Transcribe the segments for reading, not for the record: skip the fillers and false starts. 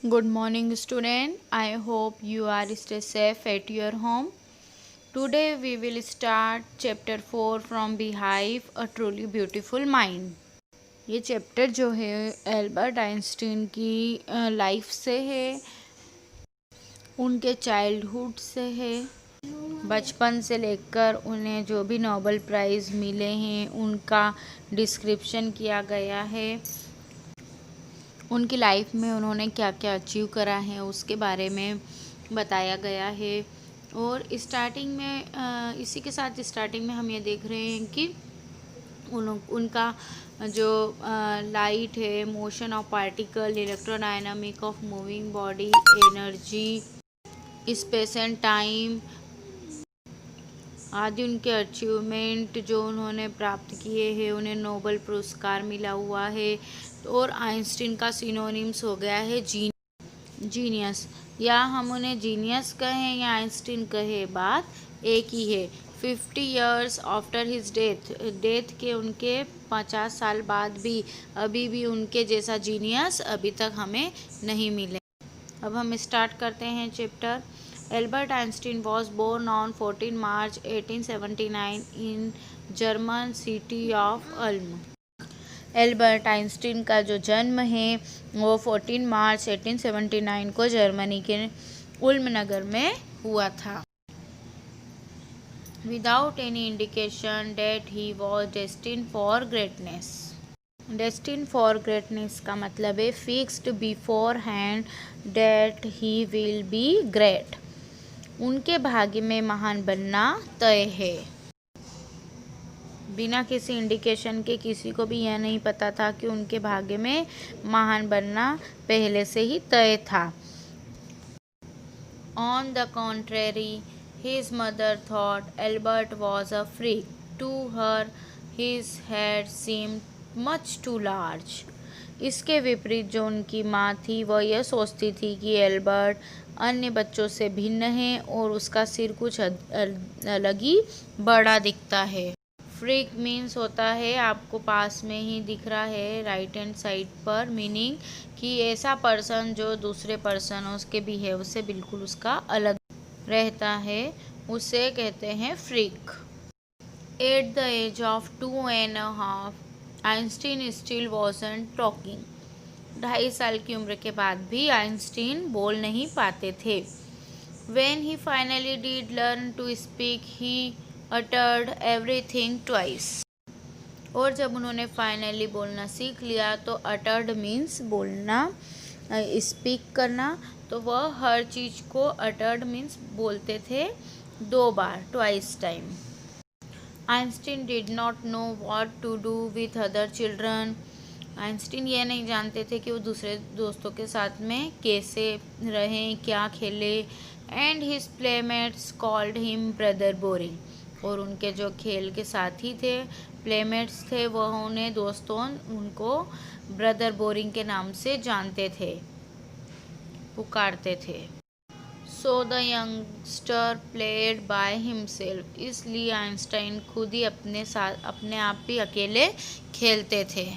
Good morning, student. I hope you are stay safe at your home. Today we will start chapter 4 from Beehive, a truly beautiful mind. ये chapter जो है Albert Einstein की life से है, उनके childhood से है, बचपन से लेकर उन्हें जो भी नोबेल प्राइज़ मिले हैं उनका डिस्क्रिप्शन किया गया है। उनकी लाइफ में उन्होंने क्या क्या अचीव करा है उसके बारे में बताया गया है। और स्टार्टिंग में इसी के साथ स्टार्टिंग में हम ये देख रहे हैं कि उनका जो लाइट है, motion of particle, electrodynamic of moving body, energy, space and time आदि उनके अचीवमेंट जो उन्होंने प्राप्त किए हैं, उन्हें नोबेल पुरस्कार मिला हुआ है। और आइंस्टीन का सिनोनिम्स हो गया है जीनियस, या हम उन्हें जीनियस कहें या आइंस्टीन कहें, बात एक ही है। 50 ईयर्स आफ्टर हिज डेथ के उनके 50 साल बाद भी अभी भी उनके जैसा जीनियस अभी तक हमें नहीं मिले। अब हम स्टार्ट करते हैं chapter. Albert Einstein was born on 14 March 1879 in German city of Ulm. Albert Einstein का जो जन्म है वो 14 मार्च 1879 को जर्मनी के उल्म नगर में हुआ था। Without any indication that he was destined for greatness. Destined for greatness का मतलब है fixed beforehand that he will be great. उनके भाग्य में महान बनना तय है। बिना किसी इंडिकेशन के किसी को भी यह नहीं पता था कि उनके भाग्य में महान बनना पहले से ही तय था। On the contrary his mother thought Albert was a freak. To her his head seemed much too large. इसके विपरीत जो उनकी माँ थी वह यह सोचती थी कि एल्बर्ट अन्य बच्चों से भिन्न है और उसका सिर कुछ अलग ही बड़ा दिखता है। फ्रीक मीन्स होता है आपको पास में ही दिख रहा है राइट हैंड साइड पर, मीनिंग कि ऐसा पर्सन जो दूसरे पर्सन उसके बिहेव से बिल्कुल उसका अलग रहता है, उसे कहते हैं freak. At the age of 2.5 Einstein still wasn't talking. 2.5 साल की उम्र के बाद भी आइंस्टीन बोल नहीं पाते थे। When he finally did learn to speak he uttered everything twice। और जब उन्होंने फाइनली बोलना सीख लिया तो uttered मीन्स बोलना, स्पीक करना, तो वह हर चीज़ को uttered मीन्स बोलते थे 2 बार, twice time. Einstein did not know what to do with other children. Einstein ये नहीं जानते थे कि वो दूसरे दोस्तों के साथ में कैसे रहें, क्या खेले। And his playmates called him brother boring. और उनके जो खेल के साथी थे, प्लेमेट्स थे, वह उन्हें दोस्तों उनको ब्रदर बोरिंग के नाम से जानते थे, पुकारते थे। So the youngster played by himself. इसलिए आइंस्टाइन खुद ही अपने आप ही अकेले खेलते थे।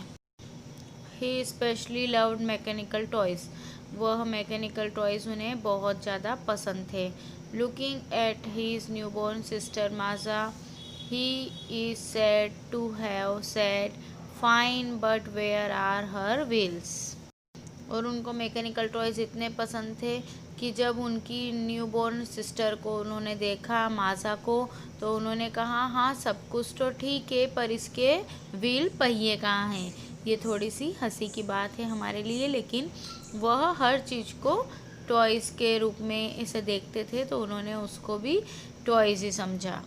ही स्पेशली लव्ड मैकेनिकल टॉयज़। वह मैकेनिकल टॉयज़ उन्हें बहुत ज़्यादा पसंद थे। Looking at his newborn sister Maza, he is said to have said, "Fine, but where are her wheels?" और उनको मैकेनिकल टॉयज़ इतने पसंद थे कि जब उनकी न्यूबॉर्न सिस्टर को उन्होंने देखा, माजा को, तो उन्होंने कहा हाँ सब कुछ तो ठीक है पर इसके व्हील पहिए कहाँ हैं। ये थोड़ी सी हंसी की बात है हमारे लिए, लेकिन वह हर चीज़ को टॉयज़ के रूप में इसे देखते थे तो उन्होंने उसको भी टॉयज़ ही समझा।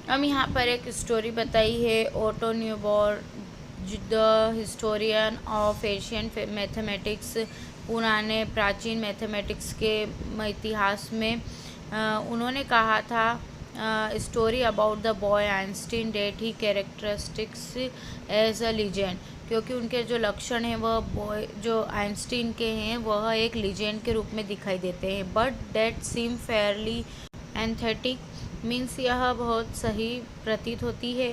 हम यहाँ पर एक स्टोरी बताई है। Otto Neugebauer the historian of Asian mathematics, पुराने प्राचीन मैथमेटिक्स के इतिहास में उन्होंने कहा था story about the boy Einstein that he characteristics as a legend. क्योंकि उनके जो लक्षण हैं वह बॉय जो आइंस्टीन के हैं वह एक लीजेंड के रूप में दिखाई देते हैं। But that seem fairly authentic, means यह बहुत सही प्रतीत होती है।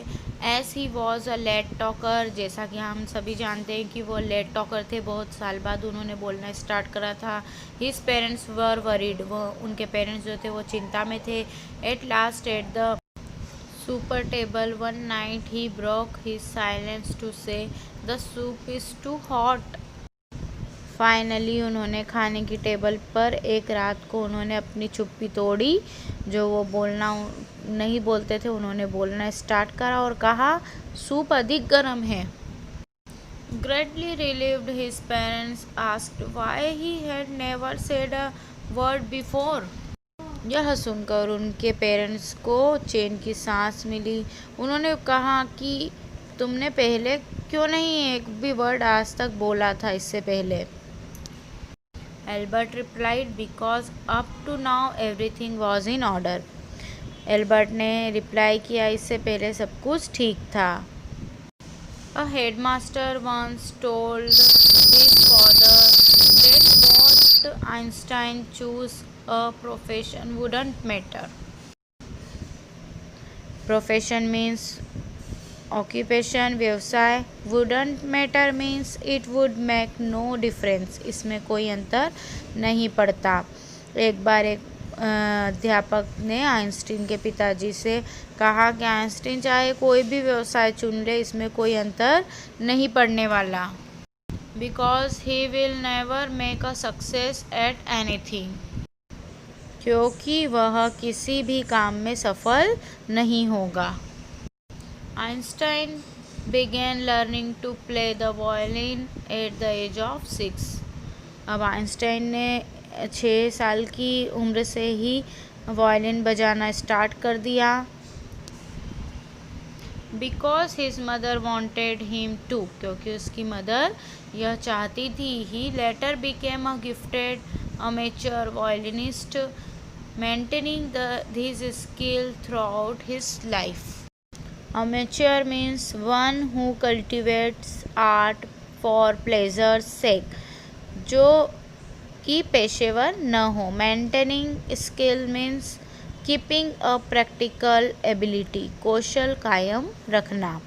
As he was a late talker, जैसा कि हम सभी जानते हैं कि वो लेट टॉकर थे, बहुत साल बाद उन्होंने बोलना स्टार्ट करा था। हिज पेरेंट्स वर वरीड, वो उनके पेरेंट्स जो थे वो चिंता में थे। At last at the supper table one night he broke his silence to say the soup is too hot. Finally उन्होंने खाने की टेबल पर एक रात को उन्होंने अपनी चुप्पी तोड़ी। जो वो बोलना नहीं बोलते थे उन्होंने बोलना स्टार्ट करा और कहा सूप अधिक गर्म है। Greatly relieved, his parents asked why he had never said a word before. यह सुनकर उनके पेरेंट्स को चैन की सांस मिली। उन्होंने कहा कि तुमने पहले क्यों नहीं एक भी वर्ड आज तक बोला था इससे पहले। Albert replied because up to now everything was in order. Albert ने रिप्लाई किया इससे पहले सब कुछ ठीक था। A headmaster once told his father that what Einstein chose a profession wouldn't matter. Profession means occupation, व्यवसाय। wouldn't matter means it would make no difference, इसमें कोई अंतर नहीं पड़ता। एक बार एक अध्यापक ने आइंस्टीन के पिताजी से कहा कि आइंस्टीन चाहे कोई भी व्यवसाय चुन ले, इसमें कोई अंतर नहीं पड़ने वाला। Because he will never make a success at anything, क्योंकि वह किसी भी काम में सफल नहीं होगा। Einstein began learning to play the violin at the age of 6. अब आइंस्टाइन ने 6 साल की उम्र से ही वायलिन बजाना स्टार्ट कर दिया। Because his mother wanted him to, क्योंकि उसकी मदर यह चाहती थी। He later became a gifted amateur violinist, maintaining this skill throughout his life. Amateur means one who cultivates art for pleasure's sake, जो कि पेशेवर न हो। Maintaining skill means keeping a practical ability, कौशल कायम रखना।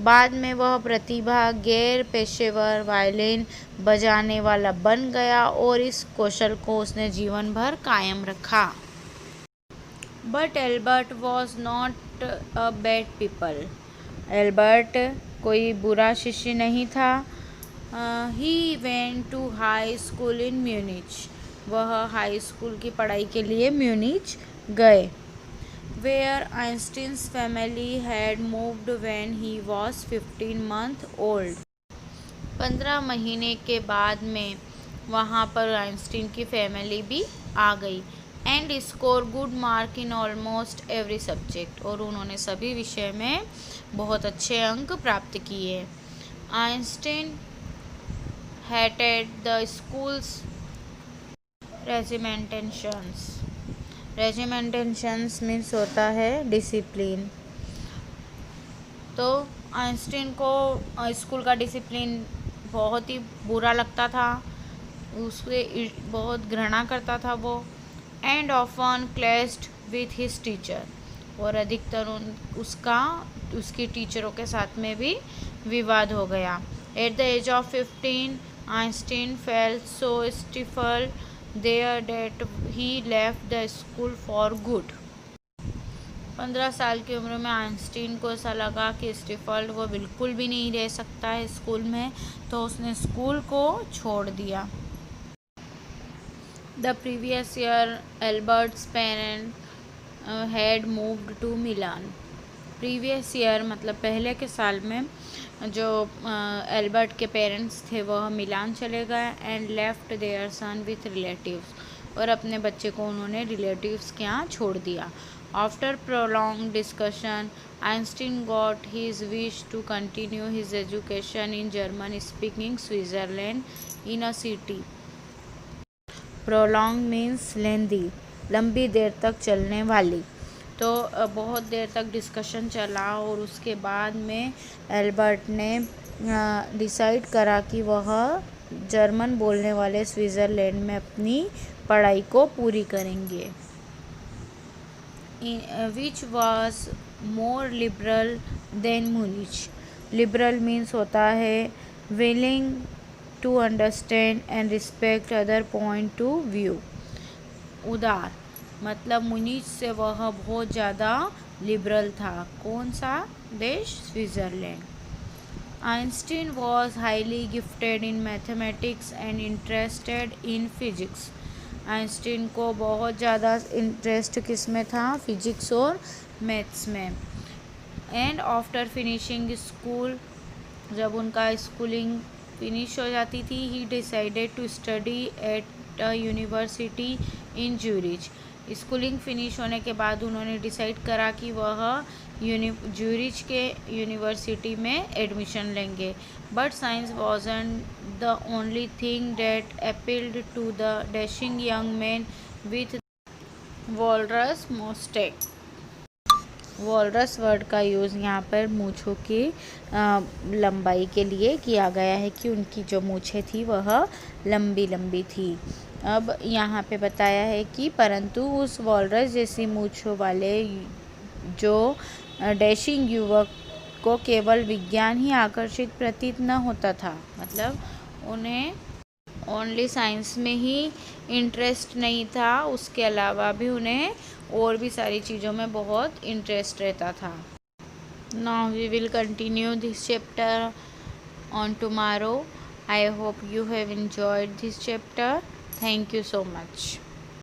बाद में वह प्रतिभा गैर पेशेवर वायलिन बजाने वाला बन गया और इस कौशल को उसने जीवन भर कायम रखा। But Albert was not a bad people, Albert कोई बुरा शिष्य नहीं था। He went to high school in Munich, वह हाई स्कूल की पढ़ाई के लिए म्यूनिच गए। Where Einstein's family had moved when he was 15 month old, 15 महीने के बाद में वहाँ पर आइंस्टीन की फैमिली भी आ गई। And score good mark in almost every subject, और उन्होंने सभी विषय में बहुत अच्छे अंक प्राप्त किए। Einstein hated the school's regimentations, regimentations means होता है डिसिप्लिन। तो आइंस्टीन को स्कूल का डिसिप्लिन बहुत ही बुरा लगता था, उससे बहुत घृणा करता था वो। And often clashed with his teacher, और अधिकतर उसकी टीचरों के साथ में भी विवाद हो गया। At the age of 15 Einstein felt so stifled there that he left the school for good. 15 साल की उम्र में आइंस्टीन को ऐसा लगा कि स्टिफल्ड वो बिल्कुल भी नहीं रह सकता है स्कूल में, तो उसने स्कूल को छोड़ दिया। The previous year Albert's parent had moved to Milan. Previous year मतलब पहले के साल में जो एल्बर्ट के पेरेंट्स थे वह मिलान चले गए। And left their son with relatives, और अपने बच्चे को उन्होंने रिलेटिव्स के यहाँ छोड़ दिया। After prolong discussion Einstein got his wish to continue his education in German speaking Switzerland in a city. Prolong means lengthy, लंबी देर तक चलने वाली। तो बहुत देर तक डिस्कशन चला और उसके बाद में एल्बर्ट ने डिसाइड करा कि वह जर्मन बोलने वाले स्विट्ज़रलैंड में अपनी पढ़ाई को पूरी करेंगे। which was more liberal than Munich. Liberal means होता है willing to understand and respect other point to view. उदार मतलब मुनीच से वह बहुत ज़्यादा लिबरल था। कौन सा देश? Switzerland. Einstein was highly gifted in mathematics and interested in physics. Einstein को बहुत ज़्यादा इंटरेस्ट किस में था? फिजिक्स और मैथ्स में। एंड आफ्टर फिनिशिंग स्कूल, जब उनका स्कूलिंग फिनिश हो जाती थी, he decided to study at a university in Zurich. Schooling finish होने के बाद उन्होंने डिसाइड करा कि वह ज्यूरिच के यूनिवर्सिटी में एडमिशन लेंगे। But science wasn't the only thing that appealed to the dashing young man with walrus moustache. Walrus word का यूज़ यहाँ पर मूँछों की लंबाई के लिए किया गया है कि उनकी जो मूँछें थी वह लंबी लंबी थी। अब यहाँ पे बताया है कि परंतु उस वॉलरस जैसी मूँछों वाले जो डैशिंग युवक को केवल विज्ञान ही आकर्षित प्रतीत न होता था। मतलब उन्हें ओनली साइंस में ही इंटरेस्ट नहीं था, उसके अलावा भी उन्हें और भी सारी चीज़ों में बहुत इंटरेस्ट रहता था। Now we will continue this chapter on tomorrow. I hope you have enjoyed this chapter. Thank you so much.